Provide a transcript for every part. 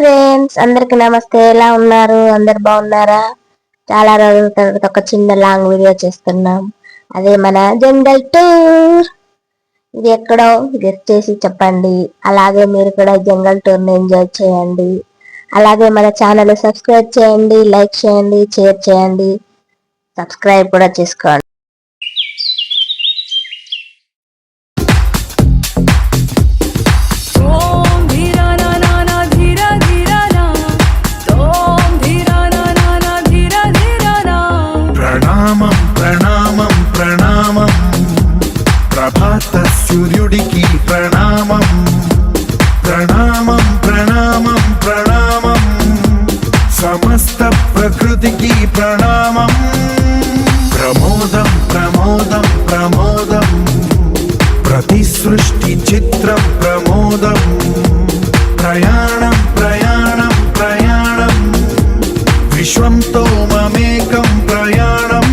Friends, అందరికి నమస్తే. ఎలా ఉన్నారు? అందరు బాగున్నారా? చాలా రోజుల తర్వాత ఒక చిన్న లాంగ్ వీడియో చేస్తున్నాం. అదే మన జంగల్ టూర్. ఇది ఎక్కడో గెస్ట్ చేసి చెప్పండి. అలాగే మీరు కూడా జంగల్ టూర్ ని ఎంజాయ్ చేయండి. అలాగే మన ఛానల్ సబ్స్క్రైబ్ చేయండి, లైక్ చేయండి, షేర్ చేయండి, సబ్స్క్రైబ్ కూడా చేసుకోండి. ప్రభాత సూర్యుడికి ప్రణామం ప్రణామం ప్రణామం ప్రణామం సమస్త ప్రకృతికి ప్రణామం ప్రమోదం ప్రమోదం ప్రమోదం ప్రతి సృష్టి చిత్రం ప్రమోదం ప్రయాణం ప్రయాణం ప్రయాణం విశ్వంతో మమేకం ప్రయాణం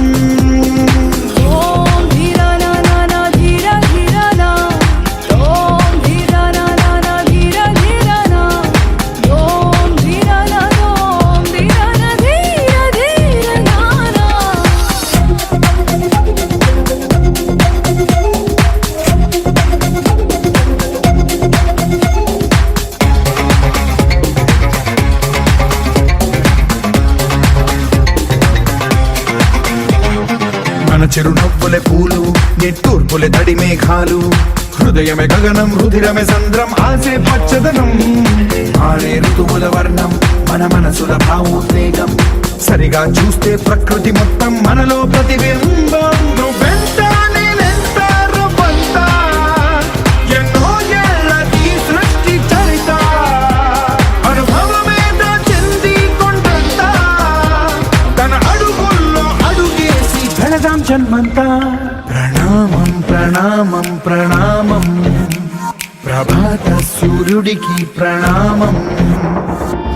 మన చిరునవ్వులే పూలు, నిట్టూర్పులే తడి మేఘాలు, హృదయమే గగనం, రుధిరమే సంద్రం, ఆసే పచ్చదనం, ఆరే ఋతువుల వర్ణం, మన మనసుల భావోద్వేగం, సరిగా చూస్తే ప్రకృతి మొత్తం మనలో ప్రతిబింబం. జన్మంతా ప్రణామం ప్రణామం ప్రణామం ప్రభాత సూర్యుడికి ప్రణామం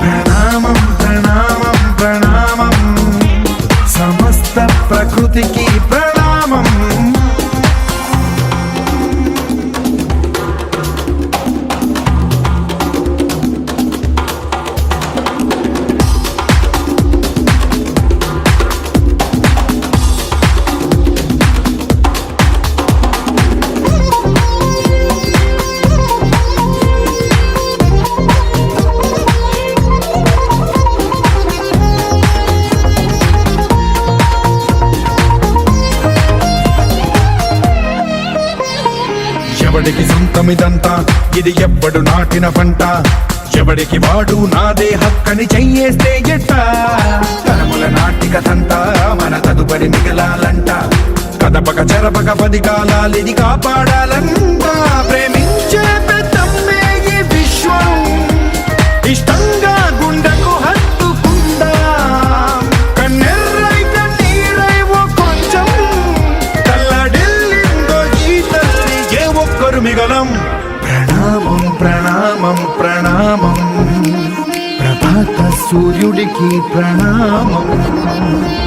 ప్రణామం ప్రణామం ప్రణామం సమస్త ప్రకృతికి ప్రణామం. ఎవడికి సొంతమిదంతా, ఇది ఎవ్వడు నాటిన పంట, ఎవడికి వాడు నాదే హక్కని చెయ్యేస్తే ఎట్ట, తరముల నాటికతంతా మన తదుపరి మిగలాలంట, కదపక చెరపక 10 కాలాలిది కాపాడాలంట. ప్రేమించే పెద్దమ్మే ఈ విశ్వం, ఇష్టంగా గుండెకు హత్తుకుందా, కన్నెర్రై కన్నీరై ఓ కొంచెం తల్లడిల్లిందో ఈ తల్లి ఏ ఒక్కరు మిగలం. ప్రణామం ప్రణామం ప్రణామం ప్రభాత సూర్యుడికి ప్రణామం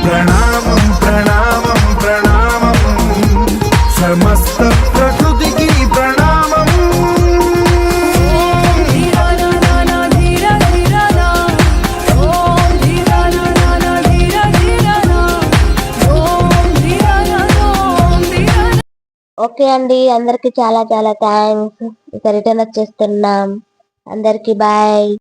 ప్రణామం ప్రణామం ప్రణామం సమస్త ప్రకృతికి ప్రణామం. ఓకే అండి, అందరికి చాలా చాలా థ్యాంక్స్. ఇక రిటర్న్ వచ్చేస్తున్నాం. అందరికి బాయ్.